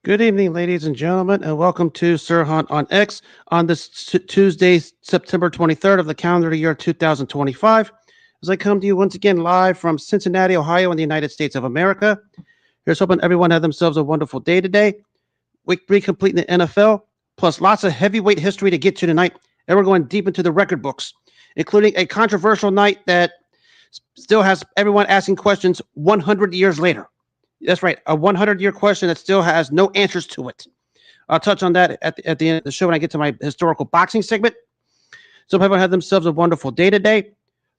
Good evening, ladies and gentlemen, and welcome to Sir Hunt on X on this Tuesday, September 23rd of the calendar year 2025. As I come to you once again live from Cincinnati, Ohio, in the United States of America. Here's hoping everyone had themselves a wonderful day today. Week 3 complete in the NFL, plus lots of heavyweight history to get to tonight, and we're going deep into the record books, including a controversial night that still has everyone asking questions 100 years later. That's right, a 100-year question that still has no answers to it. I'll touch on that at the end of the show when I get to my historical boxing segment. So everyone had themselves a wonderful day today.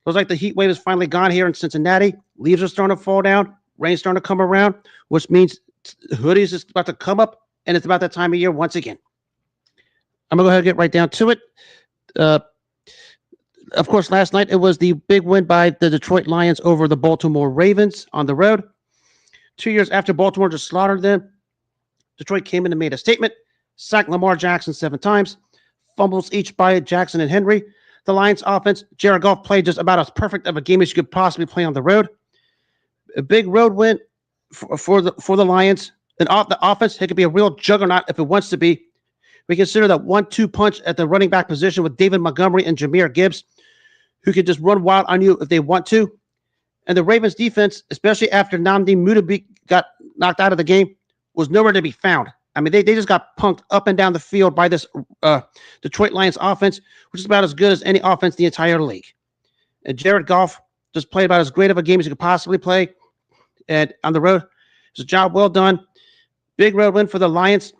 Looks like the heat wave is finally gone here in Cincinnati. Leaves are starting to fall down. Rain's starting to come around, which means hoodies is about to come up, and it's about that time of year once again. I'm going to go ahead and get right down to it. Of course, last night it was the big win by the Detroit Lions over the Baltimore Ravens on the road. 2 years after Baltimore just slaughtered them, Detroit came in and made a statement, sacked Lamar Jackson 7 times, fumbles each by Jackson and Henry. The Lions offense, Jared Goff played just about as perfect of a game as you could possibly play on the road. A big road win for the Lions. And off the offense, it could be a real juggernaut if it wants to be. We consider that 1-2 punch at the running back position with David Montgomery and Jahmyr Gibbs, who could just run wild on you if they want to. And the Ravens defense, especially after Nnamdi Mudibi got knocked out of the game, was nowhere to be found. I mean, they just got punked up and down the field by this Detroit Lions offense, which is about as good as any offense in the entire league. And Jared Goff just played about as great of a game as you could possibly play. And on the road, it's a job well done. Big road win for the Lions.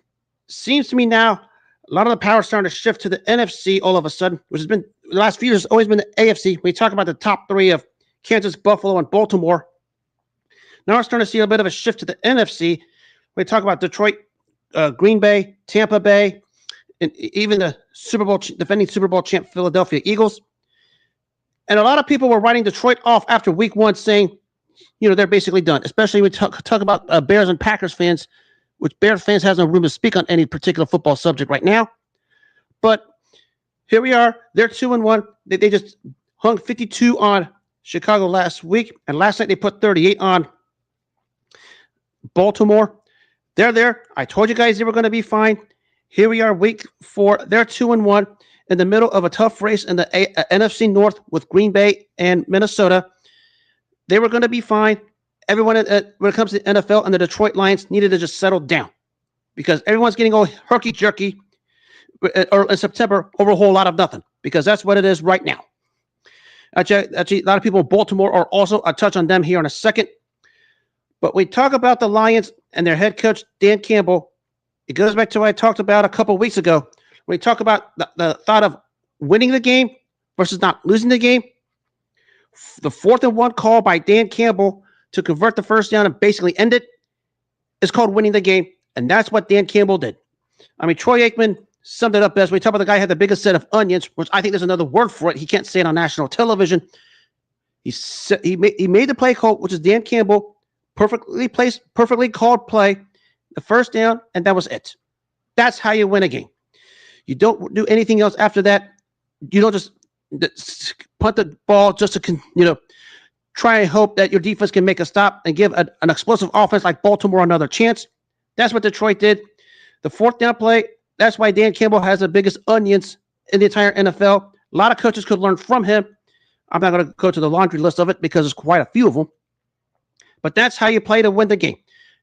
Seems to me now a lot of the power starting to shift to the NFC all of a sudden, which has been the last few years always been the AFC. When you talk about the top 3 of Kansas, Buffalo, and Baltimore. Now we're starting to see a bit of a shift to the NFC. We talk about Detroit, Green Bay, Tampa Bay, and even the defending Super Bowl champ Philadelphia Eagles. And a lot of people were writing Detroit off after week 1 saying, they're basically done, especially when we talk about Bears and Packers fans, which Bears fans has no room to speak on any particular football subject right now. But here we are. They're 2-1. They just hung 52 on Chicago last week, and last night they put 38 on Baltimore. They're there. I told you guys they were going to be fine. Here we are, week 4. They're 2-1 in the middle of a tough race in the NFC North with Green Bay and Minnesota. They were going to be fine. Everyone, when it comes to the NFL and the Detroit Lions, needed to just settle down because everyone's getting all herky-jerky in September over a whole lot of nothing because that's what it is right now. Actually, a lot of people in Baltimore are also, I'll touch on them here in a second. But we talk about the Lions and their head coach, Dan Campbell. It goes back to what I talked about a couple of weeks ago. When we talk about the thought of winning the game versus not losing the game. The 4th and 1 call by Dan Campbell to convert the first down and basically end it is called winning the game. And that's what Dan Campbell did. I mean, Troy Aikman summed it up best. We talk about the guy who had the biggest set of onions, which I think there's another word for it. He can't say it on national television. He made the play call, which is Dan Campbell, perfectly placed, perfectly called play, the first down, and that was it. That's how you win a game. You don't do anything else after that. You don't just punt the ball just to try and hope that your defense can make a stop and give an explosive offense like Baltimore another chance. That's what Detroit did. The 4th down play. That's why Dan Campbell has the biggest onions in the entire NFL. A lot of coaches could learn from him. I'm not going to go to the laundry list of it because there's quite a few of them. But that's how you play to win the game.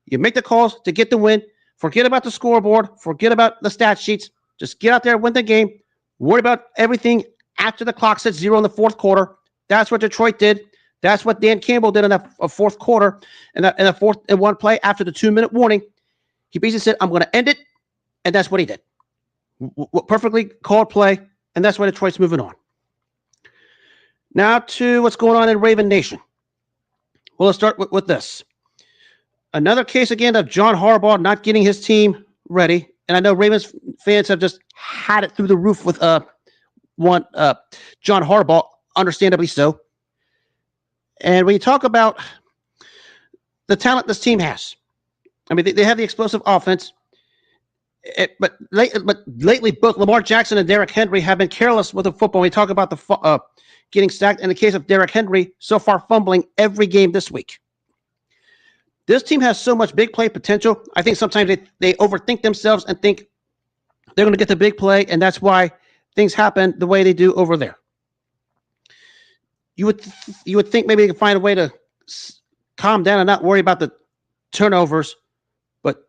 You make the calls to get the win. Forget about the scoreboard. Forget about the stat sheets. Just get out there and win the game. Worry about everything after the clock says 0 in the 4th quarter. That's what Detroit did. That's what Dan Campbell did in that 4th quarter. And in the 4th and 1 play after the 2-minute warning. He basically said, I'm going to end it. And that's what he did. Perfectly called play, and that's why Detroit's moving on. Now to what's going on in Raven Nation. Well, let's start with this. Another case again of John Harbaugh not getting his team ready. And I know Ravens fans have just had it through the roof with John Harbaugh, understandably so. And when you talk about the talent this team has, I mean, they have the explosive offense. But lately, both Lamar Jackson and Derrick Henry have been careless with the football. We talk about the getting sacked. In the case of Derrick Henry, so far fumbling every game this week. This team has so much big play potential. I think sometimes they overthink themselves and think they're going to get the big play, and that's why things happen the way they do over there. You would think maybe they can find a way to calm down and not worry about the turnovers, but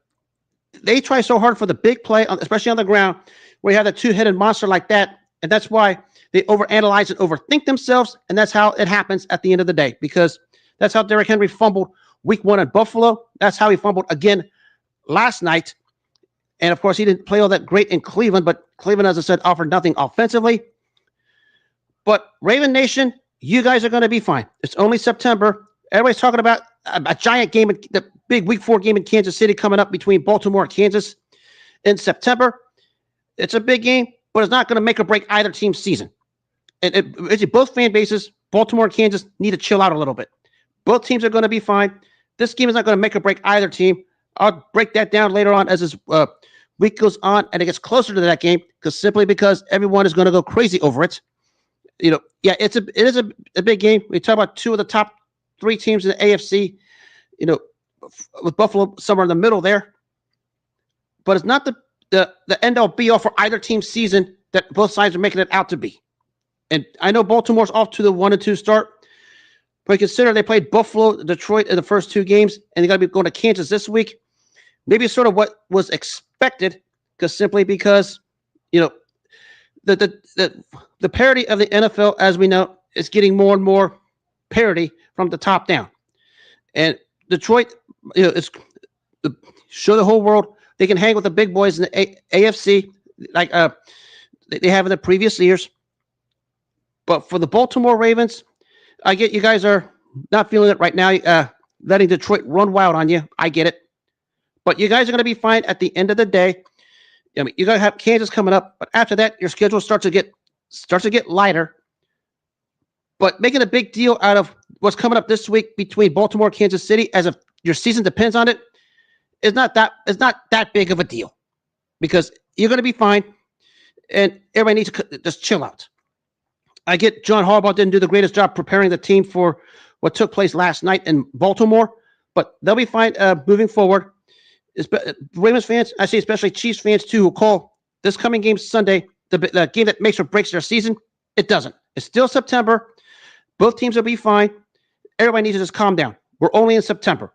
they try so hard for the big play, especially on the ground, where you have a two-headed monster like that, and that's why they overanalyze and overthink themselves, and that's how it happens at the end of the day, because that's how Derrick Henry fumbled week 1 at Buffalo. That's how he fumbled again last night. And, of course, he didn't play all that great in Cleveland, but Cleveland, as I said, offered nothing offensively. But Raven Nation, you guys are going to be fine. It's only September. Everybody's talking about a giant game, the big Week 4 game in Kansas City coming up between Baltimore and Kansas in September. It's a big game, but it's not going to make or break either team's season. And both fan bases, Baltimore and Kansas, need to chill out a little bit. Both teams are going to be fine. This game is not going to make or break either team. I'll break that down later on as this week goes on and it gets closer to that game, because everyone is going to go crazy over it. It is a big game. We talk about 2 of the top 3 teams in the AFC, with Buffalo somewhere in the middle there. But it's not the end all be all for either team's season that both sides are making it out to be. And I know Baltimore's off to the 1-2 start, but consider they played Buffalo, Detroit in the first 2 games, and they got to be going to Kansas this week. Maybe it's sort of what was expected, because the parity of the NFL, as we know, is getting more and more parity from the top down. And Detroit, show the whole world they can hang with the big boys in the AFC like they have in the previous years. But for the Baltimore Ravens, I get you guys are not feeling it right now, letting Detroit run wild on you. I get it. But you guys are going to be fine at the end of the day. I mean, you got to have Kansas coming up, but after that, your schedule starts to get lighter. But making a big deal out of what's coming up this week between Baltimore and Kansas City, as if your season depends on it, is not that big of a deal, because you're going to be fine, and everybody needs to just chill out. I get John Harbaugh didn't do the greatest job preparing the team for what took place last night in Baltimore, but they'll be fine moving forward. Ravens fans, I say especially Chiefs fans too, who call this coming game Sunday the game that makes or breaks their season. It doesn't. It's still September. Both teams will be fine. Everybody needs to just calm down. We're only in September.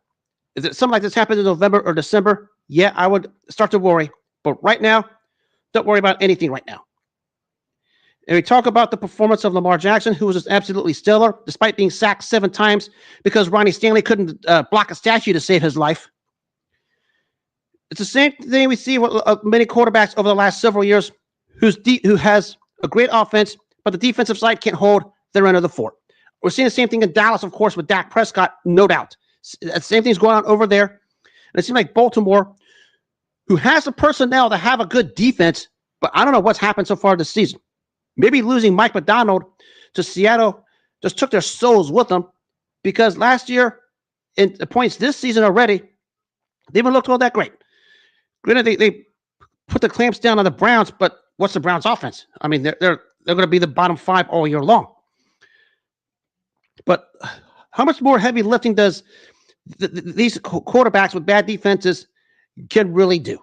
If something like this happens in November or December, yeah, I would start to worry. But right now, don't worry about anything right now. And we talk about the performance of Lamar Jackson, who was just absolutely stellar, despite being sacked 7 times because Ronnie Stanley couldn't block a statue to save his life. It's the same thing we see with many quarterbacks over the last several years who has a great offense, but the defensive side can't hold their end of the fort. We're seeing the same thing in Dallas, of course, with Dak Prescott, no doubt. The same thing's going on over there. And it seems like Baltimore, who has the personnel to have a good defense, but I don't know what's happened so far this season. Maybe losing Mike McDonald to Seattle just took their souls with them, because last year, in the points this season already, they haven't looked all that great. Granted, they put the clamps down on the Browns, but what's the Browns' offense? I mean, they're going to be the bottom 5 all year long. But how much more heavy lifting does these quarterbacks with bad defenses can really do?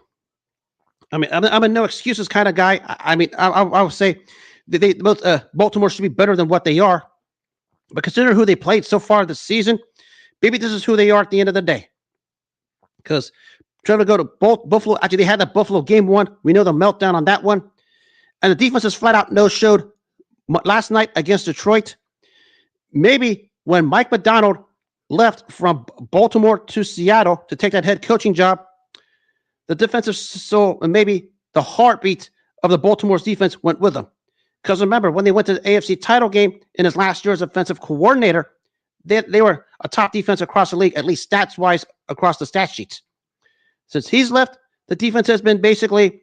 I mean, I'm a no excuses kind of guy. I mean, I would say that Baltimore should be better than what they are. But consider who they played so far this season, maybe this is who they are at the end of the day. Because trying to go to Buffalo, actually they had that Buffalo game 1. We know the meltdown on that one. And the defense is flat out no-showed last night against Detroit. Maybe when Mike McDonald left from Baltimore to Seattle to take that head coaching job, the defensive soul and maybe the heartbeat of the Baltimore's defense went with them. Because remember, when they went to the AFC title game in his last year as offensive coordinator, they were a top defense across the league, at least stats-wise across the stat sheets. Since he's left, the defense has been basically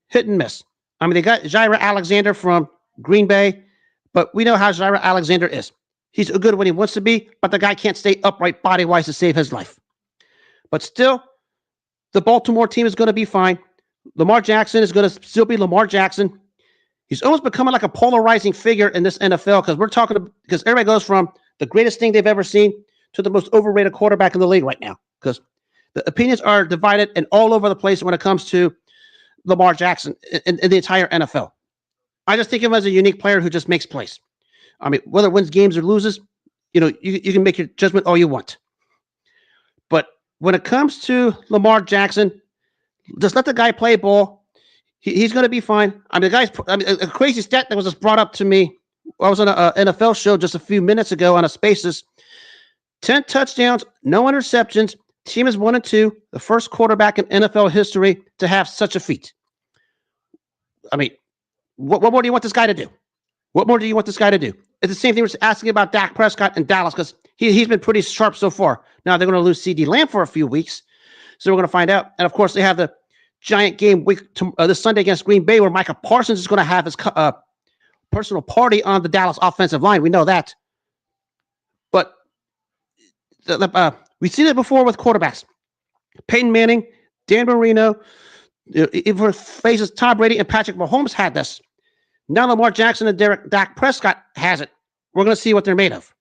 hit and miss. I mean, they got Jair Alexander from Green Bay, but we know how Jair Alexander is. He's good when he wants to be, but the guy can't stay upright body-wise to save his life. But still, the Baltimore team is going to be fine. Lamar Jackson is going to still be Lamar Jackson. He's almost becoming like a polarizing figure in this NFL, because everybody goes from the greatest thing they've ever seen to the most overrated quarterback in the league right now. because the opinions are divided and all over the place when it comes to Lamar Jackson in the entire NFL. I just think of him as a unique player who just makes plays. I mean, whether it wins games or loses, you can make your judgment all you want. But when it comes to Lamar Jackson, just let the guy play ball. He's going to be fine. I mean, a crazy stat that was just brought up to me. I was on an NFL show just a few minutes ago on a Spaces. 10 touchdowns, no interceptions. Team is 1-2, the first quarterback in NFL history to have such a feat. I mean, what more do you want this guy to do? What more do you want this guy to do? It's the same thing we're asking about Dak Prescott in Dallas because he's been pretty sharp so far. Now they're going to lose CD Lamb for a few weeks, so we're going to find out. And of course, they have the giant game week this Sunday against Green Bay where Micah Parsons is going to have his personal party on the Dallas offensive line. We know that. But we've seen it before with quarterbacks. Peyton Manning, Dan Marino, even faces Tom Brady and Patrick Mahomes had this. Now Lamar Jackson and Dak Prescott has it. We're going to see what they're made of.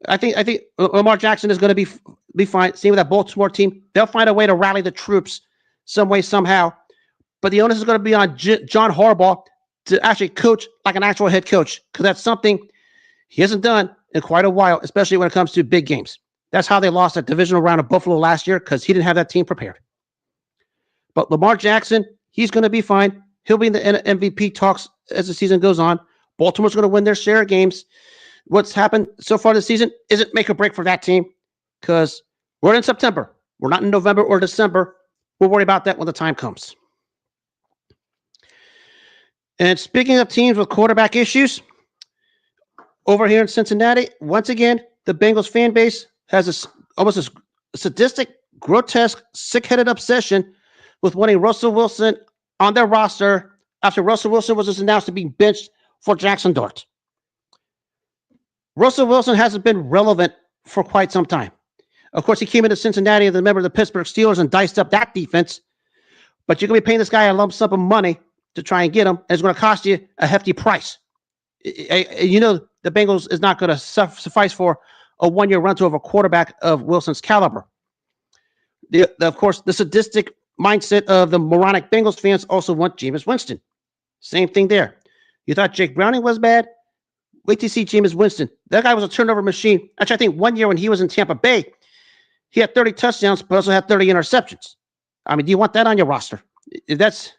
I think Lamar Jackson is going to be fine. Same with that Baltimore team. They'll find a way to rally the troops some way, somehow. But the onus is going to be on John Harbaugh to actually coach like an actual head coach, because that's something he hasn't done in quite a while, especially when it comes to big games. That's how they lost that divisional round of Buffalo last year, because he didn't have that team prepared. But Lamar Jackson, he's going to be fine. He'll be in the MVP talks as the season goes on. Baltimore's going to win their share of games. What's happened so far this season isn't make or break for that team, because we're in September. We're not in November or December. We'll worry about that when the time comes. And speaking of teams with quarterback issues, over here in Cincinnati, once again, the Bengals fan base has almost a sadistic, grotesque, sick-headed obsession with wanting Russell Wilson on their roster after Russell Wilson was just announced to be benched for Jackson Dart. Russell Wilson hasn't been relevant for quite some time. Of course, he came into Cincinnati as a member of the Pittsburgh Steelers and diced up that defense. But you're going to be paying this guy a lump sum of money to try and get him, and it's going to cost you a hefty price. You know the Bengals is not going to suffice for a one-year rental of a quarterback of Wilson's caliber. Of course, the sadistic mindset of the moronic Bengals fans also want Jameis Winston. Same thing there. You thought Jake Browning was bad? Wait till you see Jameis Winston. That guy was a turnover machine. Actually, I think 1 year when he was in Tampa Bay, he had 30 touchdowns, but also had 30 interceptions. I mean, do you want that on your roster? If that's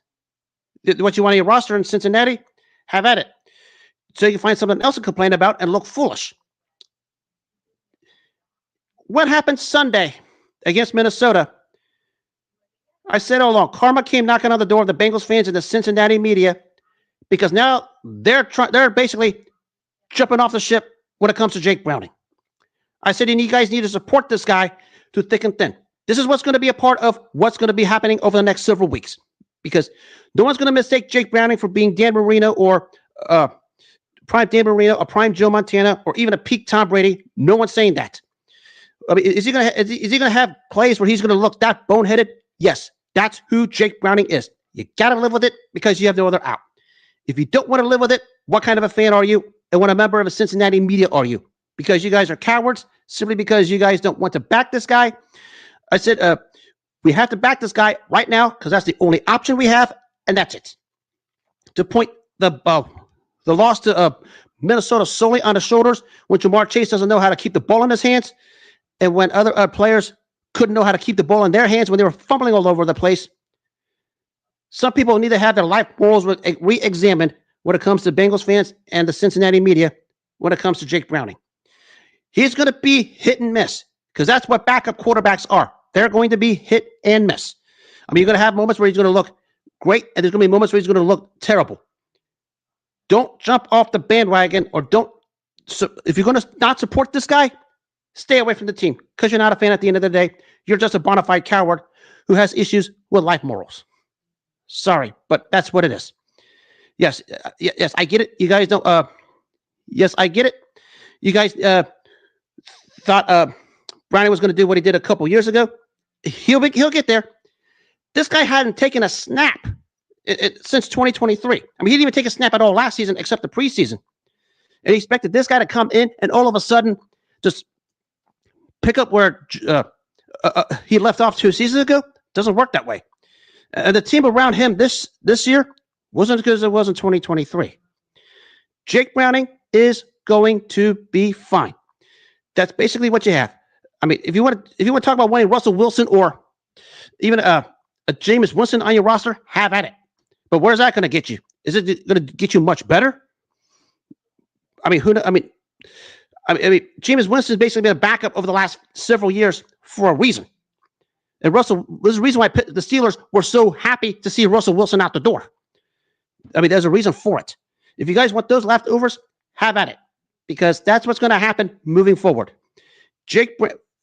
what you want on your roster in Cincinnati, have at it. So you can find something else to complain about and look foolish. What happened Sunday against Minnesota? I said all along, karma came knocking on the door of the Bengals fans and the Cincinnati media, because now they're basically jumping off the ship when it comes to Jake Browning. I said, you guys need to support this guy through thick and thin. This is what's going to be a part of what's going to be happening over the next several weeks, because no one's going to mistake Jake Browning for being Dan Marino or prime Dan Marino, a prime Joe Montana, or even a peak Tom Brady. No one's saying that. I mean, is he going to have plays where he's going to look that boneheaded? Yes, that's who Jake Browning is. You got to live with it because you have no other out. If you don't want to live with it, what kind of a fan are you? And what a member of the Cincinnati media are you? Because you guys are cowards, simply because you guys don't want to back this guy. I said, we have to back this guy right now because that's the only option we have, and that's it. To point the loss to Minnesota solely on the shoulders when Jamar Chase doesn't know how to keep the ball in his hands, and when other players couldn't know how to keep the ball in their hands when they were fumbling all over the place. Some people need to have their life morals re-examined when it comes to Bengals fans and the Cincinnati media when it comes to Jake Browning. He's going to be hit and miss because that's what backup quarterbacks are. They're going to be hit and miss. I mean, you're going to have moments where he's going to look great, and there's going to be moments where he's going to look terrible. Don't jump off the bandwagon, or if you're going to not support this guy, stay away from the team because you're not a fan at the end of the day. You're just a bona fide coward who has issues with life morals. Sorry, but that's what it is. Yes, I get it. You guys don't. Yes, I get it. You guys thought Browning was going to do what he did a couple years ago. He'll get there. This guy hadn't taken a snap since 2023. I mean, he didn't even take a snap at all last season except the preseason. And he expected this guy to come in and all of a sudden just pick up where he left off 2 seasons ago. Doesn't work that way. And the team around him this year wasn't as good as it was in 2023. Jake Browning is going to be fine. That's basically what you have. I mean, if you want to talk about wanting Russell Wilson or even a Jameis Winston on your roster, have at it. But where's that going to get you? Is it going to get you much better? I mean, Jameis Winston has basically been a backup over the last several years for a reason. And there's a reason why the Steelers were so happy to see Russell Wilson out the door. I mean, there's a reason for it. If you guys want those leftovers, have at it, because that's what's going to happen moving forward.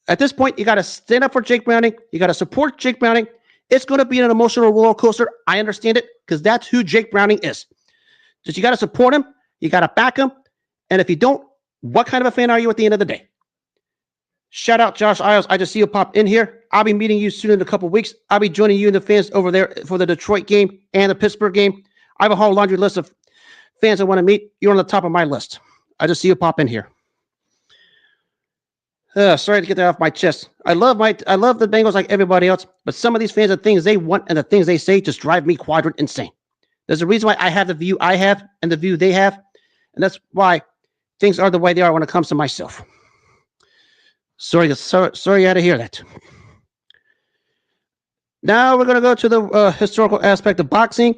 At this point, you got to stand up for Jake Browning. You got to support Jake Browning. It's going to be an emotional roller coaster. I understand it, because that's who Jake Browning is. Just you got to support him. You got to back him. And if you don't, what kind of a fan are you at the end of the day? Shout out Josh Isles. I just see you pop in here. I'll be meeting you soon in a couple of weeks. I'll be joining you and the fans over there for the Detroit game and the Pittsburgh game. I have a whole laundry list of fans I want to meet. You're on the top of my list. I just see you pop in here. Sorry to get that off my chest. I love the Bengals like everybody else, but some of these fans, the things they want and the things they say just drive me quadrant insane. There's a reason why I have the view I have and the view they have, and that's why things are the way they are when it comes to myself. Sorry you had to hear that. Now we're going to go to the historical aspect of boxing,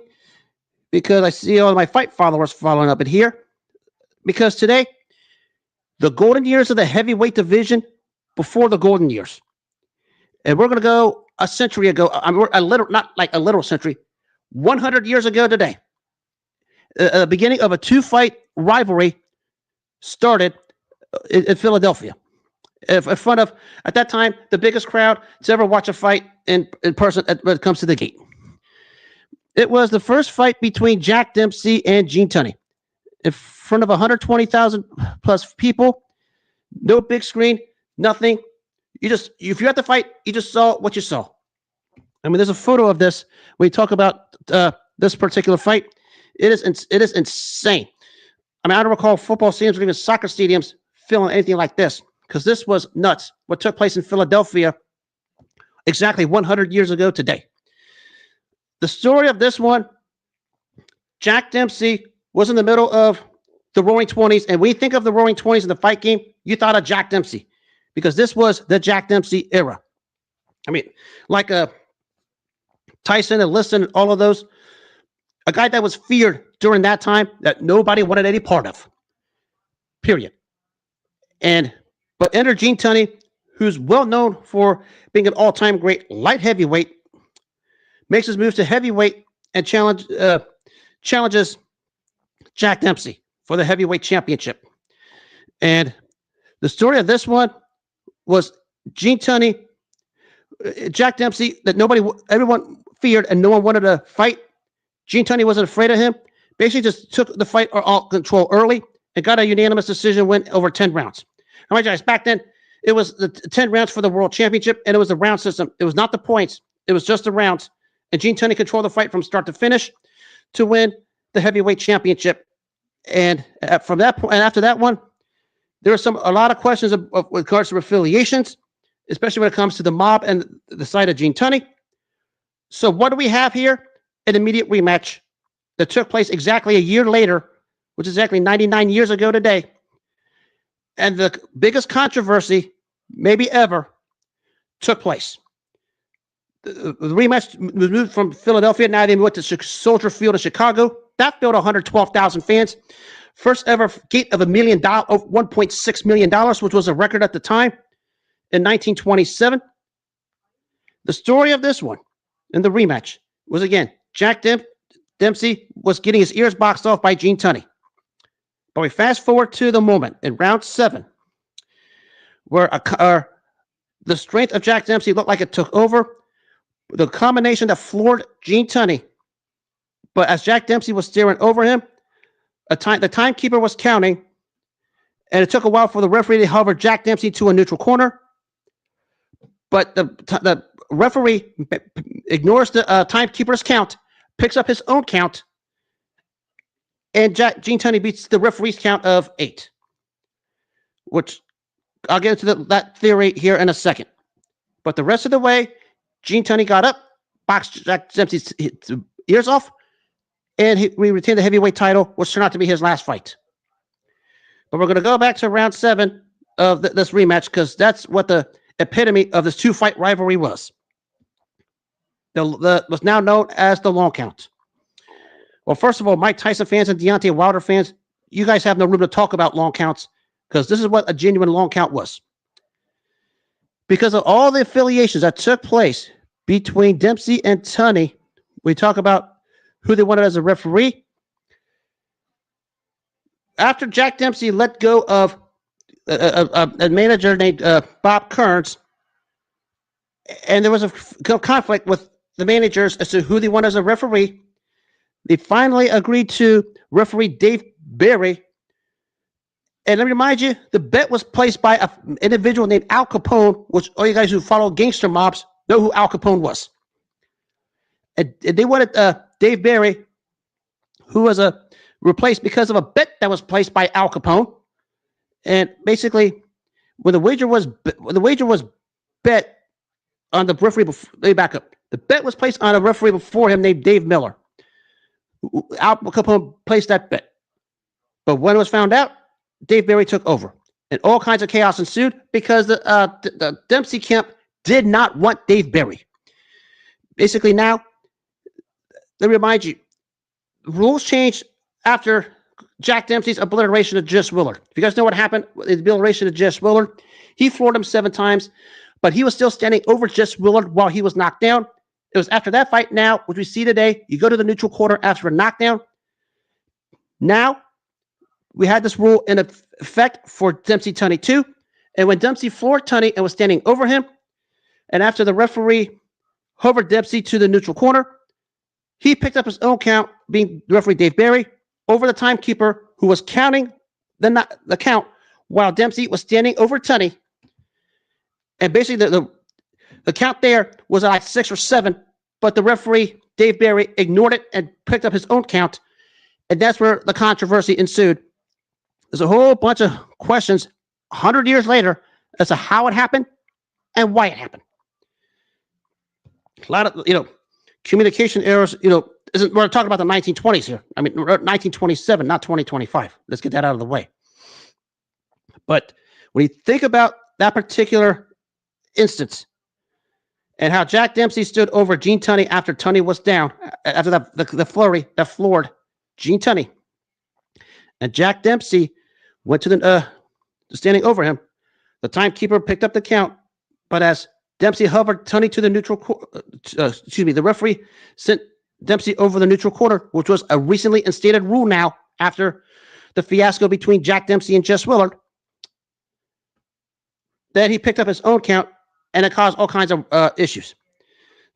because I see all of my fight followers following up in here. Because today, the golden years of the heavyweight division before the golden years. And we're going to go a century ago, not like a literal century, 100 years ago today. The beginning of a two-fight rivalry started in Philadelphia. In front of, at that time, the biggest crowd to ever watch a fight in person when it comes to the gate. It was the first fight between Jack Dempsey and Gene Tunney. In front of 120,000 plus people, no big screen, nothing. If you're at the fight, you just saw what you saw. I mean, there's a photo of this when you talk about this particular fight. It is insane. I mean, I don't recall football stadiums or even soccer stadiums feeling anything like this, because this was nuts. What took place in Philadelphia exactly 100 years ago today. The story of this one, Jack Dempsey was in the middle of the Roaring 20s. And when you think of the Roaring 20s in the fight game, you thought of Jack Dempsey, because this was the Jack Dempsey era. I mean, like Tyson and Liston and all of those, a guy that was feared during that time that nobody wanted any part of, period. But enter Gene Tunney, who's well known for being an all-time great light heavyweight, makes his move to heavyweight and challenges Jack Dempsey for the heavyweight championship. And the story of this one was Gene Tunney, Jack Dempsey, that everyone feared and no one wanted to fight. Gene Tunney wasn't afraid of him. Basically just took the fight all control early and got a unanimous decision win over 10 rounds. All right, guys, back then, it was the 10 rounds for the world championship, and it was the round system. It was not the points. It was just the rounds. And Gene Tunney controlled the fight from start to finish to win the heavyweight championship. And from that point, and after that one, there were a lot of questions with regards to affiliations, especially when it comes to the mob and the side of Gene Tunney. So what do we have here? An immediate rematch that took place exactly a year later, which is exactly 99 years ago today. And the biggest controversy, maybe ever, took place. The rematch was moved from Philadelphia. Now they went to Soldier Field in Chicago. That filled 112,000 fans. First ever gate of $1.6 million, which was a record at the time in 1927. The story of this one in the rematch was, again, Jack Dempsey was getting his ears boxed off by Gene Tunney. But we fast forward to the moment in round 7, where the strength of Jack Dempsey looked like it took over. The combination that floored Gene Tunney. But as Jack Dempsey was staring over him, the timekeeper was counting, and it took a while for the referee to hover Jack Dempsey to a neutral corner. But the referee ignores the timekeeper's count, picks up his own count, and Gene Tunney beats the referee's count of 8, which I'll get into that theory here in a second. But the rest of the way, Gene Tunney got up, boxed Jack Dempsey's ears off, and we retained the heavyweight title, which turned out to be his last fight. But we're going to go back to round 7 of this rematch because that's what the epitome of this two-fight rivalry was. Was now known as the long count. Well, first of all, Mike Tyson fans and Deontay Wilder fans, you guys have no room to talk about long counts because this is what a genuine long count was. Because of all the affiliations that took place between Dempsey and Tunney, we talk about who they wanted as a referee. After Jack Dempsey let go of a manager named Bob Kearns, and there was a conflict with the managers as to who they wanted as a referee, they finally agreed to referee Dave Barry. And let me remind you, the bet was placed by an individual named Al Capone, which all you guys who follow gangster mobs know who Al Capone was. And they wanted Dave Barry, who was replaced because of a bet that was placed by Al Capone. And basically, when the wager was bet on the referee, let me back up. The bet was placed on a referee before him named Dave Miller. Al Capone placed that bet. But when it was found out, Dave Barry took over. And all kinds of chaos ensued because the Dempsey camp did not want Dave Barry. Basically now, let me remind you, rules changed after Jack Dempsey's obliteration of Jess Willard. If you guys know what happened with the obliteration of Jess Willard, he floored him 7 times, but he was still standing over Jess Willard while he was knocked down. It was after that fight now, which we see today, you go to the neutral corner after a knockdown. Now, we had this rule in effect for Dempsey Tunney 2. And when Dempsey floored Tunney and was standing over him, and after the referee hovered Dempsey to the neutral corner, he picked up his own count, being the referee Dave Barry, over the timekeeper who was counting the count while Dempsey was standing over Tunney. And basically the count there was like 6 or 7, but the referee, Dave Barry, ignored it and picked up his own count. And that's where the controversy ensued. There's a whole bunch of questions 100 years later as to how it happened and why it happened. A lot of, communication errors, we're talking about the 1920s here. I mean, 1927, not 2025. Let's get that out of the way. But when you think about that particular instance and how Jack Dempsey stood over Gene Tunney after Tunney was down, after the flurry that floored Gene Tunney, and Jack Dempsey went to the standing over him, the timekeeper picked up the count, but as Dempsey hovered Tunney to the neutral the referee sent Dempsey over the neutral corner, which was a recently instated rule now after the fiasco between Jack Dempsey and Jess Willard. Then he picked up his own count, and it caused all kinds of issues.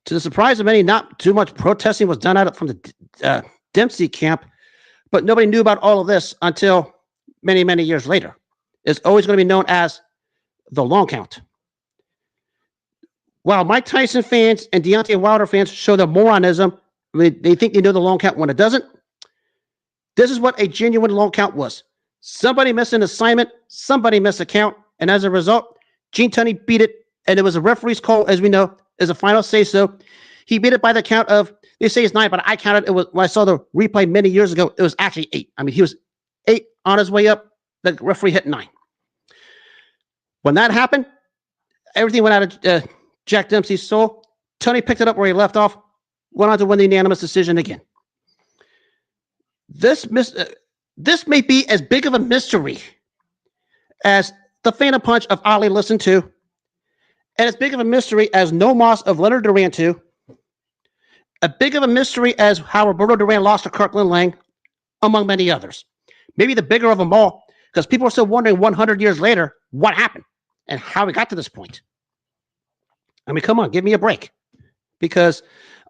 To the surprise of many, not too much protesting was done out from the Dempsey camp, but nobody knew about all of this until many, many years later. It's always going to be known as the long count. While Mike Tyson fans and Deontay Wilder fans show their moronism, they think they know the long count when it doesn't. This is what a genuine long count was. Somebody missed an assignment, somebody missed a count, and as a result, Gene Tunney beat it, and it was a referee's call, as we know, as a final say-so. He beat it by the count of, they say it's 9, but I counted it was, when I saw the replay many years ago, it was actually 8. I mean, he was 8 on his way up, the referee hit 9. When that happened, everything went out of Jack Dempsey's soul. Tunney picked it up where he left off, went on to win the unanimous decision again. This may be as big of a mystery as the Phantom Punch of Ali listened to, and as big of a mystery as No Moss of Leonard Duran 2, a big of a mystery as how Roberto Duran lost to Kirkland Lang, among many others. Maybe the bigger of them all, because people are still wondering 100 years later what happened and how we got to this point. I mean, come on, give me a break. Because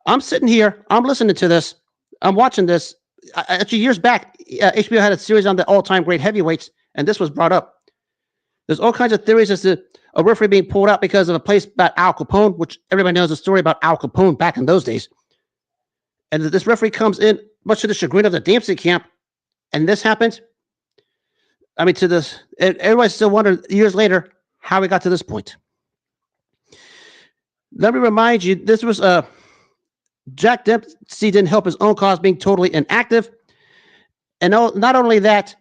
I'm sitting here, I'm listening to this, I'm watching this. Actually, years back, HBO had a series on the all-time great heavyweights, and this was brought up. There's all kinds of theories as to a referee being pulled out because of a place about Al Capone, which everybody knows the story about Al Capone back in those days. And this referee comes in, much to the chagrin of the Dempsey camp, and this happens. I mean, everybody's still wondering years later how we got to this point. Let me remind you, this was Jack Dempsey didn't help his own cause being totally inactive. And not only that,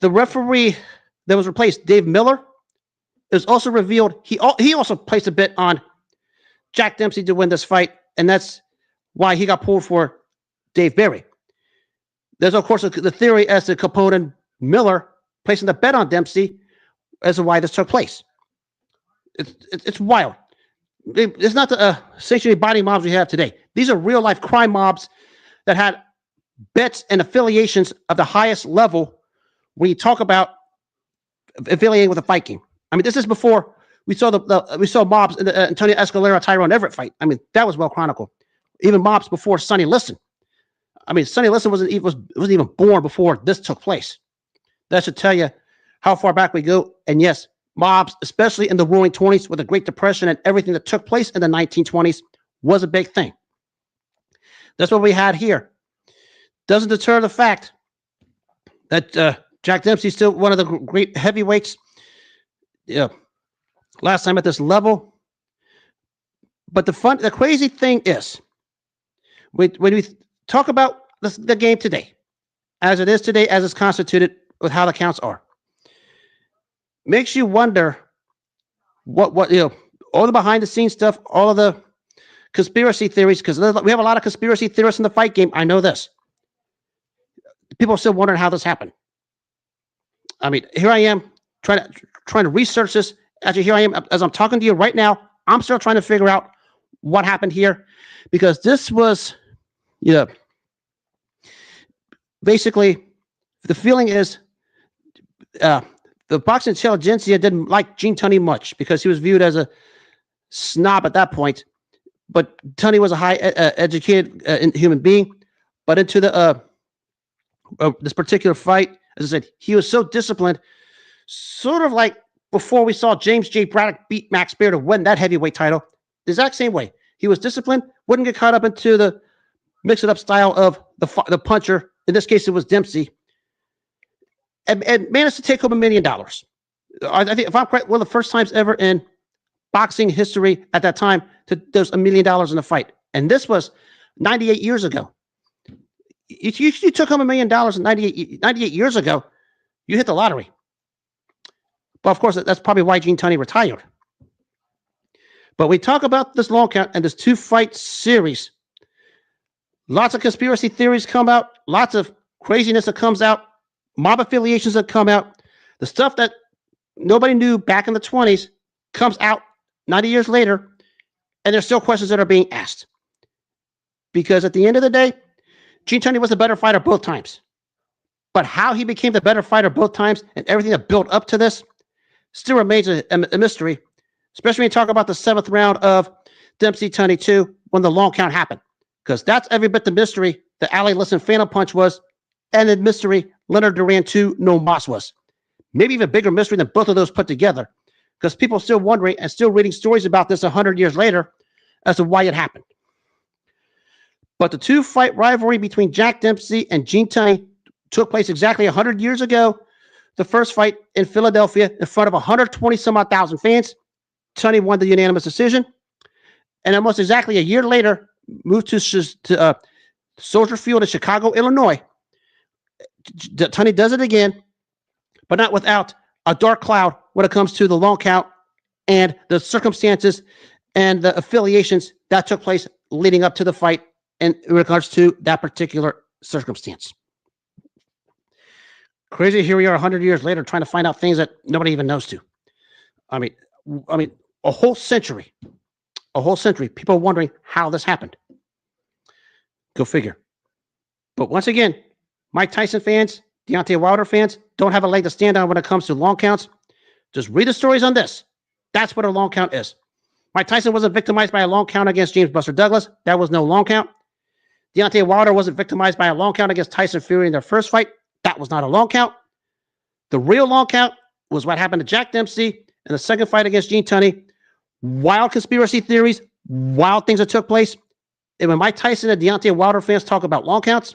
the referee that was replaced, Dave Miller, it was also revealed he also placed a bet on Jack Dempsey to win this fight, and that's why he got pulled for Dave Barry. There's, of course, the theory as to Capone and Miller placing the bet on Dempsey as to why this took place. It's wild. It's not the sanctuary body mobs we have today. These are real life crime mobs that had bets and affiliations of the highest level when you talk about affiliating with a fight game. I mean, this is before we saw we saw mobs in the Antonio Escalera Tyrone Everett fight. I mean, that was well chronicled. Even mobs before Sonny Liston. I mean, Sonny Liston wasn't even born before this took place. That should tell you how far back we go. And yes, mobs, especially in the Roaring 20s with the Great Depression and everything that took place in the 1920s, was a big thing. That's what we had here. Doesn't deter the fact that Jack Dempsey is still one of the great heavyweights. Yeah, last time at this level. But the crazy thing is, when we talk about the game today, as it is today, as it's constituted, with how the counts are, makes you wonder what all the behind the scenes stuff, all of the conspiracy theories, because we have a lot of conspiracy theorists in the fight game. I know this. People are still wondering how this happened. I mean, here I am trying to research this. Actually, here I am as I'm talking to you right now. I'm still trying to figure out what happened here, because this was, basically the feeling is the boxing intelligentsia didn't like Gene Tunney much because he was viewed as a snob at that point. But Tunney was a high educated human being. But into the this particular fight, as I said, he was so disciplined, sort of like before we saw James J. Braddock beat Max Baer to win that heavyweight title. The exact same way. He was disciplined, wouldn't get caught up into the mix-it-up style of the puncher. In this case, it was Dempsey. And managed to take home $1 million. I think, if I'm correct, one of the first times ever in boxing history at that time there's $1 million in a fight. And this was 98 years ago. If you took home $1 million in 98 years ago, you hit the lottery. But of course, that's probably why Gene Tunney retired. But we talk about this long count and this 2-fight series. Lots of conspiracy theories come out. Lots of craziness that comes out. Mob affiliations that come out. The stuff that nobody knew back in the 20s comes out 90 years later, and there's still questions that are being asked. Because at the end of the day, Gene Tunney was the better fighter both times. But how he became the better fighter both times and everything that built up to this still remains a mystery, especially when you talk about the 7th round of Dempsey Tunney 2 when the long count happened. Because that's every bit the mystery the Ali Liston Phantom Punch was, and the mystery Leonard Duran 2 No Moss was. Maybe even bigger mystery than both of those put together, because people are still wondering and still reading stories about this 100 years later as to why it happened. But the 2-fight rivalry between Jack Dempsey and Gene Tunney took place exactly 100 years ago. The first fight in Philadelphia in front of 120-some-odd thousand fans. Tunney won the unanimous decision. And almost exactly a year later, moved to Soldier Field in Chicago, Illinois. Tunney does it again, but not without a dark cloud when it comes to the long count and the circumstances and the affiliations that took place leading up to the fight in regards to that particular circumstance. Crazy, here we are 100 years later trying to find out things that nobody even knows to. I mean, a whole century, people wondering how this happened. Go figure. But once again, Mike Tyson fans, Deontay Wilder fans don't have a leg to stand on when it comes to long counts. Just read the stories on this. That's what a long count is. Mike Tyson wasn't victimized by a long count against James Buster Douglas. That was no long count. Deontay Wilder wasn't victimized by a long count against Tyson Fury in their first fight. That was not a long count. The real long count was what happened to Jack Dempsey in the second fight against Gene Tunney. Wild conspiracy theories, wild things that took place. And when Mike Tyson and Deontay Wilder fans talk about long counts,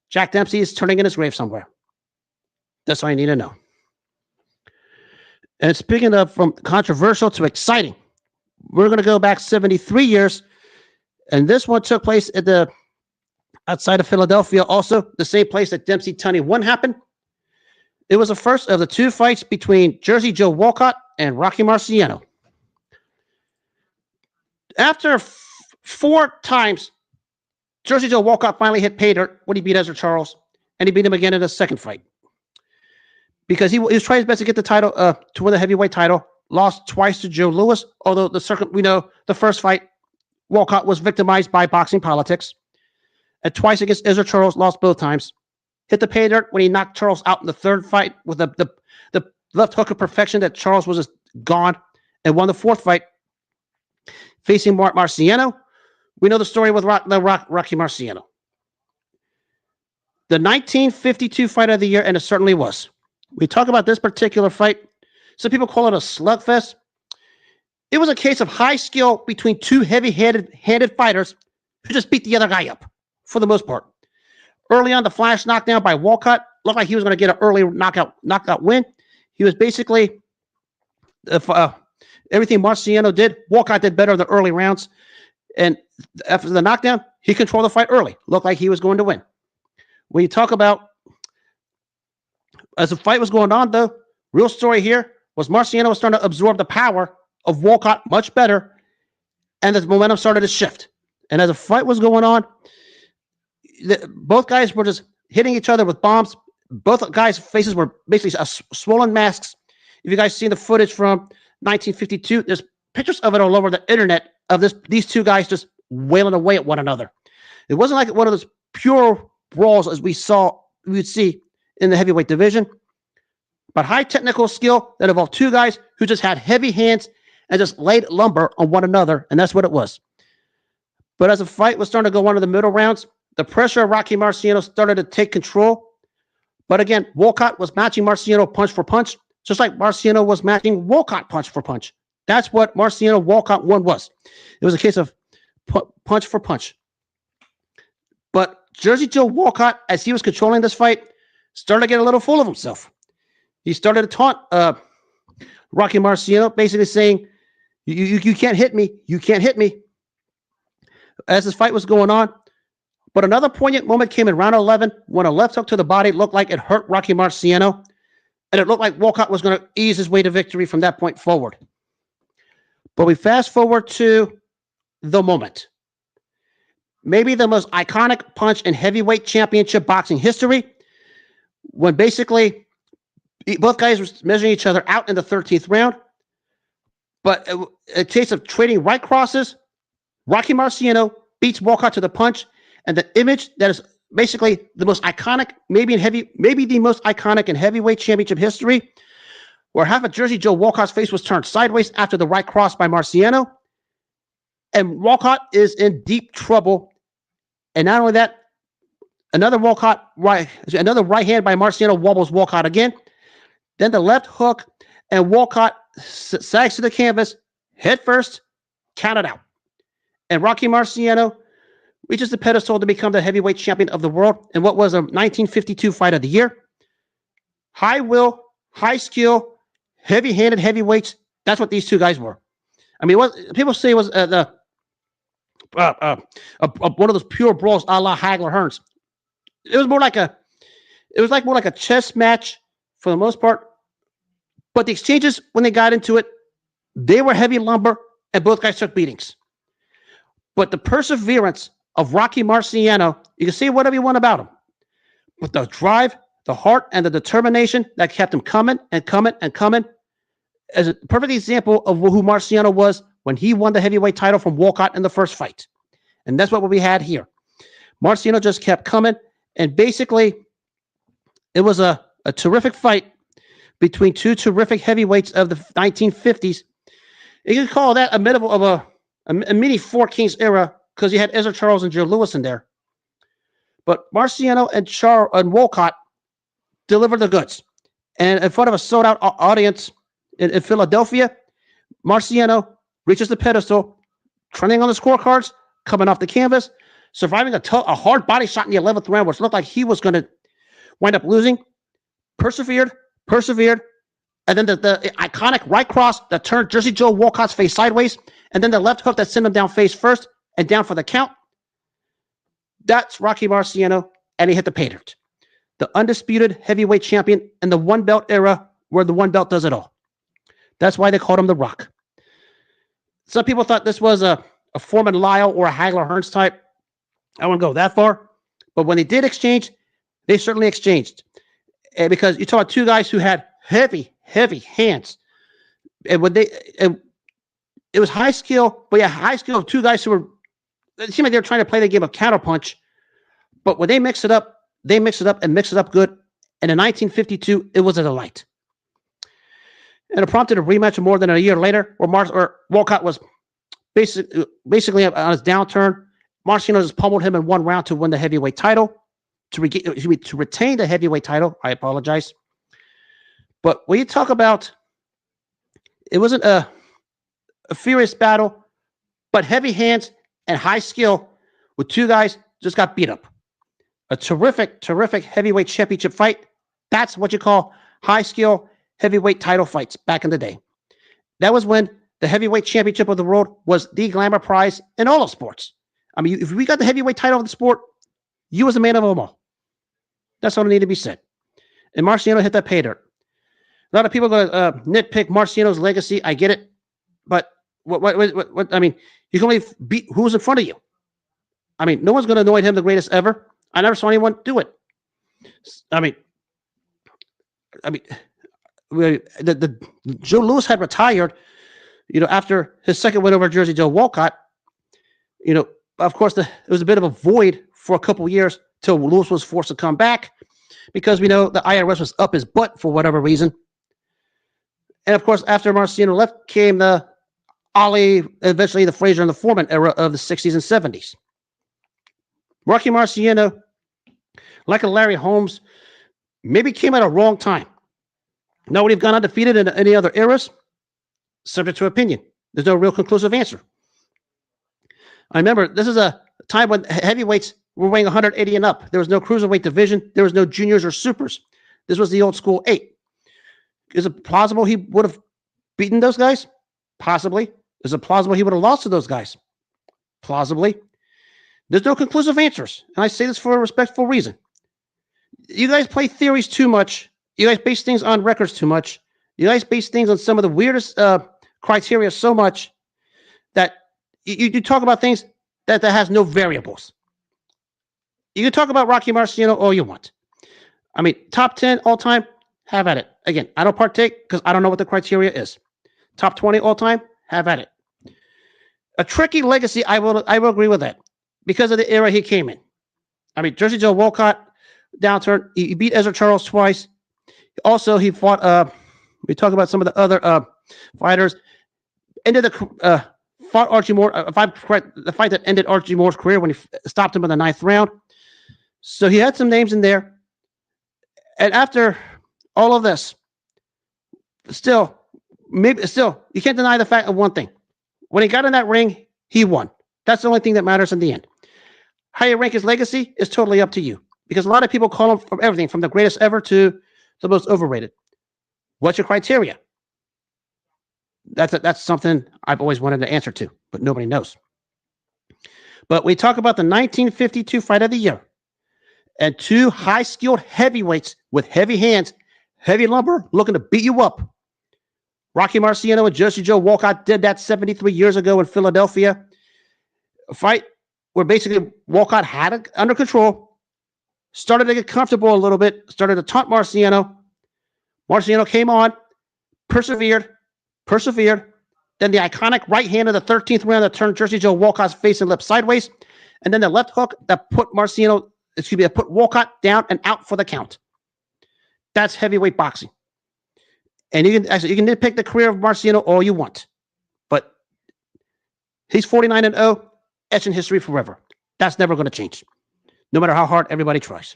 Jack Dempsey is turning in his grave somewhere. That's all you need to know. And speaking of from controversial to exciting, we're going to go back 73 years. And this one took place at the outside of Philadelphia, also the same place that Dempsey Tunney 1 happened. It was the first of the 2 fights between Jersey Joe Walcott and Rocky Marciano. After 4 times, Jersey Joe Walcott finally hit pay dirt when he beat Ezra Charles, and he beat him again in the second fight. Because he was trying his best to get the title, to win the heavyweight title, lost twice to Joe Louis, although we know the first fight, Walcott was victimized by boxing politics. And twice against Ezra Charles, lost both times. Hit the pay dirt when he knocked Charles out in the third fight with the left hook of perfection that Charles was just gone, and won the fourth fight facing Marciano. We know the story with Rocky Marciano. The 1952 fight of the year, and it certainly was. We talk about this particular fight. Some people call it a slugfest. It was a case of high skill between 2 heavy-handed fighters who just beat the other guy up, for the most part. Early on, the flash knockdown by Walcott looked like he was going to get an early knockout win. He was basically, everything Marciano did, Walcott did better in the early rounds. And after the knockdown, he controlled the fight early. Looked like he was going to win. When you talk about, as the fight was going on, though, real story here was Marciano was starting to absorb the power of Walcott much better, and the momentum started to shift. And as the fight was going on, both guys were just hitting each other with bombs. Both guys' faces were basically swollen masks. If you guys seen the footage from 1952, there's pictures of it all over the internet of these 2 guys just wailing away at one another. It wasn't like one of those pure brawls as we would see in the heavyweight division, but high technical skill that involved 2 guys who just had heavy hands and just laid lumber on one another, and that's what it was. But as the fight was starting to go on in the middle rounds, the pressure of Rocky Marciano started to take control. But again, Walcott was matching Marciano punch for punch, just like Marciano was matching Walcott punch for punch. That's what Marciano-Walcott 1 was. It was a case of punch for punch. But Jersey Joe Walcott, as he was controlling this fight, started to get a little full of himself. He started to taunt Rocky Marciano, basically saying, you can't hit me. You can't hit me. As this fight was going on. But another poignant moment came in round 11 when a left hook to the body looked like it hurt Rocky Marciano. And it looked like Walcott was going to ease his way to victory from that point forward. But we fast forward to the moment. Maybe the most iconic punch in heavyweight championship boxing history, when basically both guys were measuring each other out in the 13th round. But a case of trading right crosses, Rocky Marciano beats Walcott to the punch, and the image that is basically the most iconic, maybe the most iconic in heavyweight championship history, where half of Jersey Joe Walcott's face was turned sideways after the right cross by Marciano, and Walcott is in deep trouble. And not only that, another right hand by Marciano wobbles Walcott again. Then the left hook, and Walcott sags to the canvas, head first, counted out. And Rocky Marciano reaches the pedestal to become the heavyweight champion of the world in what was a 1952 fight of the year. High will, high skill, heavy-handed heavyweights. That's what these 2 guys were. I mean, people say it was one of those pure brawls a la Hagler Hearns. It was more like a chess match for the most part. But the exchanges, when they got into it, they were heavy lumber, and both guys took beatings. But the perseverance of Rocky Marciano, you can say whatever you want about him, but the drive, the heart, and the determination that kept him coming and coming and coming is a perfect example of who Marciano was when he won the heavyweight title from Walcott in the first fight. And that's what we had here. Marciano just kept coming, and basically it was a terrific fight between 2 terrific heavyweights of the 1950s. You can call that a middle of a mini Four Kings era, because you had Ezra Charles and Joe Louis in there. But Marciano and Walcott delivered the goods. And in front of a sold-out audience in Philadelphia, Marciano reaches the pedestal, trending on the scorecards, coming off the canvas, surviving a hard body shot in the 11th round, which looked like he was going to wind up losing. Persevered, and then the iconic right cross that turned Jersey Joe Walcott's face sideways, and then the left hook that sent him down face first and down for the count. That's Rocky Marciano, and he hit the pay dirt. The undisputed heavyweight champion in the one belt era where the one belt does it all. That's why they called him The Rock. Some people thought this was a Foreman Lyle or a Hagler Hearns type. I wouldn't go that far. But when they did exchange, they certainly exchanged. And because you talk about two guys who had heavy hands. And when it was high skill, but yeah, high skill of two guys who were, it seemed like they were trying to play the game of counterpunch. But when they mix it up, they mix it up and mix it up good. And in 1952, it was a delight. And it prompted a rematch more than a year later, where Walcott was basically on his downturn. Marciano just pummeled him in one round to win the heavyweight title, to retain the heavyweight title. I apologize. But when you talk about, it wasn't a furious battle, but heavy hands and high skill with two guys just got beat up. A terrific heavyweight championship fight. That's what you call high skill heavyweight title fights back in the day. That was when the heavyweight championship of the world was the glamour prize in all of sports. I mean, if we got the heavyweight title of the sport, you was the man of them all. That's all that needed to be said. And Marciano hit that pay dirt. A lot of people are going to nitpick Marciano's legacy. I get it. But what I mean, you can only beat who's in front of you. I mean, no one's going to anoint him the greatest ever. I never saw anyone do it. I mean, the Joe Louis had retired, after his second win over Jersey Joe Walcott. Of course, it was a bit of a void for a couple years till Louis was forced to come back because we know the IRS was up his butt for whatever reason. And of course, after Marciano left came the Ali, eventually the Frazier and the Foreman era of the 60s and 70s. Rocky Marciano, like a Larry Holmes, maybe came at a wrong time. Now, would he have gone undefeated in any other eras? Subject to opinion. There's no real conclusive answer. I remember this is a time when heavyweights were weighing 180 and up. There was no cruiserweight division. There was no juniors or supers. This was the old school 8. Is it plausible he would have beaten those guys? Possibly. Is it plausible he would have lost to those guys? Plausibly. There's no conclusive answers. And I say this for a respectful reason. You guys play theories too much. You guys base things on records too much. You guys base things on some of the weirdest criteria so much that you talk about things that has no variables. You can talk about Rocky Marciano all you want. I mean, top 10 all time, have at it. Again, I don't partake because I don't know what the criteria is. Top 20 all time, have at it. A tricky legacy, I will agree with that because of the era he came in. I mean, Jersey Joe Walcott, downturn. He beat Ezra Charles twice. Also, he fought. We talk about some of the other fighters. Fought Archie Moore. If I'm correct, the fight that ended Archie Moore's career when he stopped him in the 9th round. So he had some names in there. And after all of this, still, you can't deny the fact of one thing. When he got in that ring, he won. That's the only thing that matters in the end. How you rank his legacy is totally up to you. Because a lot of people call him from everything, from the greatest ever to the most overrated. What's your criteria? That's something I've always wanted to answer to, but nobody knows. But we talk about the 1952 fight of the year and two high-skilled heavyweights with heavy hands, heavy lumber, looking to beat you up. Rocky Marciano and Jersey Joe Walcott did that 73 years ago in Philadelphia. A fight where basically Walcott had it under control, started to get comfortable a little bit, started to taunt Marciano. Marciano came on, persevered. Then the iconic right hand of the 13th round that turned Jersey Joe Walcott's face and lips sideways. And then the left hook that put put Walcott down and out for the count. That's heavyweight boxing. And you can nitpick the career of Marciano all you want. But he's 49-0, etched in history forever. That's never going to change, no matter how hard everybody tries.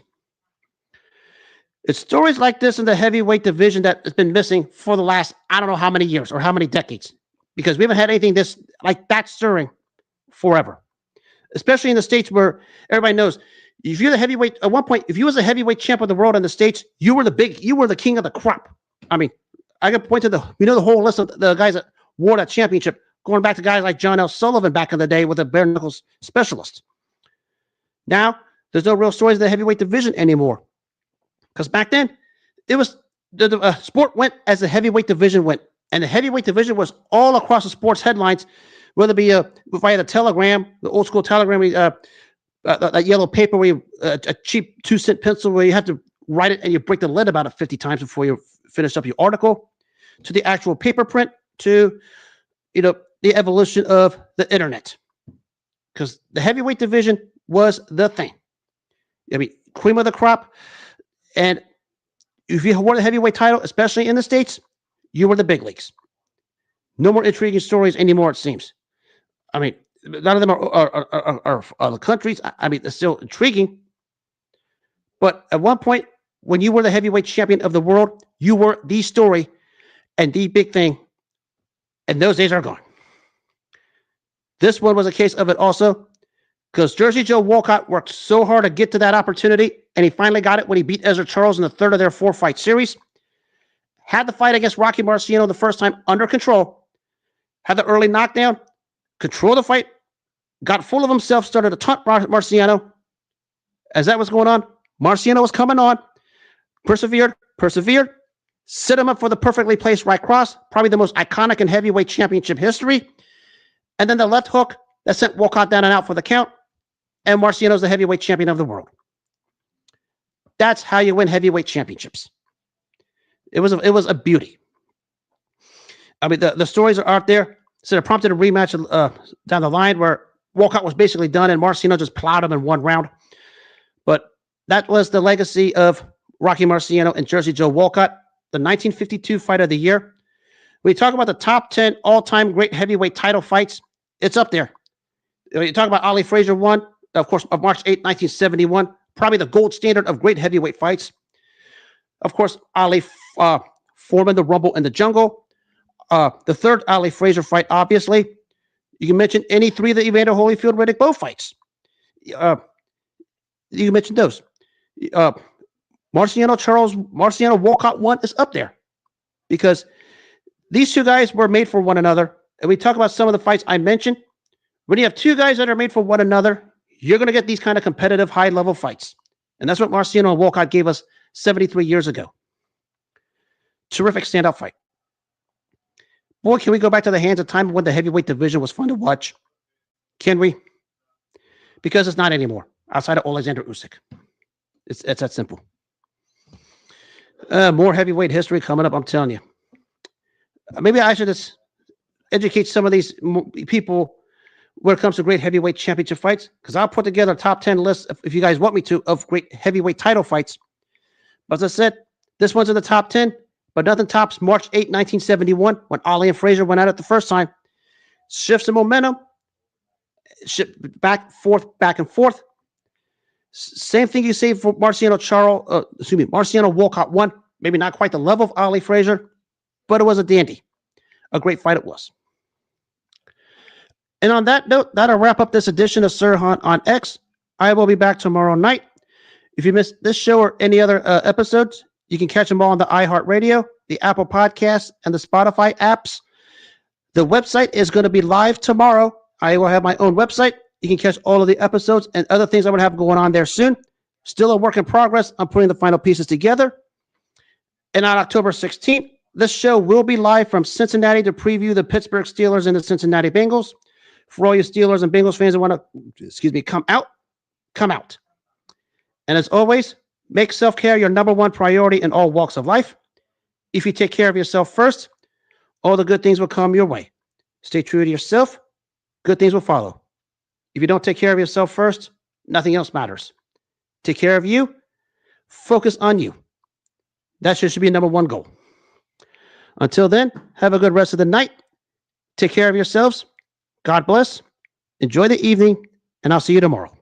It's stories like this in the heavyweight division that has been missing for the last, I don't know how many years or how many decades, because we haven't had anything like that stirring forever, especially in the States where everybody knows if you're the heavyweight at one point, if you was a heavyweight champ of the world in the States, you were the king of the crop. I mean, I could point to the whole list of the guys that wore that championship, going back to guys like John L. Sullivan back in the day with a bare knuckles specialist. Now, there's no real stories in the heavyweight division anymore. Because back then, it was the sport went as the heavyweight division went. And the heavyweight division was all across the sports headlines, whether it be via the telegram, the old school telegram, that yellow paper where a cheap 2-cent pencil where you had to write it and you break the lid about 50 times before you finish up your article, to the actual paper print, to the evolution of the internet. Because the heavyweight division was the thing. I mean, cream of the crop. And if you won the heavyweight title, especially in the States, you were the big leagues. No more intriguing stories anymore, it seems. I mean, none of them are other countries. I mean, they're still intriguing. But at one point, when you were the heavyweight champion of the world, you were the story and the big thing. And those days are gone. This one was a case of it also, because Jersey Joe Walcott worked so hard to get to that opportunity, and he finally got it when he beat Ezra Charles in the third of their 4-fight series. Had the fight against Rocky Marciano the first time under control, had the early knockdown, controlled the fight, got full of himself, started to taunt Marciano. As that was going on, Marciano was coming on, persevered, set him up for the perfectly placed right cross, probably the most iconic in heavyweight championship history. And then the left hook that sent Walcott down and out for the count, and Marciano's the heavyweight champion of the world. That's how you win heavyweight championships. It was a beauty. I mean, the stories are out there. So it prompted a rematch down the line where Walcott was basically done and Marciano just plowed him in one round. But that was the legacy of Rocky Marciano and Jersey Joe Walcott, the 1952 fight of the year. When you talk about the top 10 all-time great heavyweight title fights, it's up there. You talk about Ali Frazier won, of course, of March 8, 1971, probably the gold standard of great heavyweight fights. Of course, Ali Foreman, the Rumble in the Jungle. The third Ali Frazier fight, obviously. You can mention any three of the Evander Holyfield Riddick Bowe fights. You can mention those. Marciano Walcott 1 is up there because these two guys were made for one another. And we talk about some of the fights I mentioned. When you have two guys that are made for one another, you're going to get these kind of competitive high-level fights. And that's what Marciano and Walcott gave us 73 years ago. Terrific standout fight. Boy, can we go back to the hands of time when the heavyweight division was fun to watch? Can we? Because it's not anymore, outside of Alexander Usyk. It's that simple. More heavyweight history coming up, I'm telling you. Maybe I should just educate some of these people when it comes to great heavyweight championship fights, because I'll put together a top 10 list, if you guys want me to, of great heavyweight title fights. But as I said, this one's in the top 10, but nothing tops March 8, 1971, when Ali and Frazier went at it the first time. Shifts in momentum, back and forth. Same thing you say for Marciano Walcott 1, maybe not quite the level of Ali Frazier, but it was a dandy. A great fight it was. And on that note, that'll wrap up this edition of Sirhan on X. I will be back tomorrow night. If you missed this show or any other episodes, you can catch them all on the iHeartRadio, the Apple Podcasts, and the Spotify apps. The website is going to be live tomorrow. I will have my own website. You can catch all of the episodes and other things I'm going to have going on there soon. Still a work in progress. I'm putting the final pieces together. And on October 16th, this show will be live from Cincinnati to preview the Pittsburgh Steelers and the Cincinnati Bengals. For all you Steelers and Bengals fans that want to, come out. And as always, make self-care your number one priority in all walks of life. If you take care of yourself first, all the good things will come your way. Stay true to yourself. Good things will follow. If you don't take care of yourself first, nothing else matters. Take care of you. Focus on you. That should be number one goal. Until then, have a good rest of the night. Take care of yourselves. God bless. Enjoy the evening, and I'll see you tomorrow.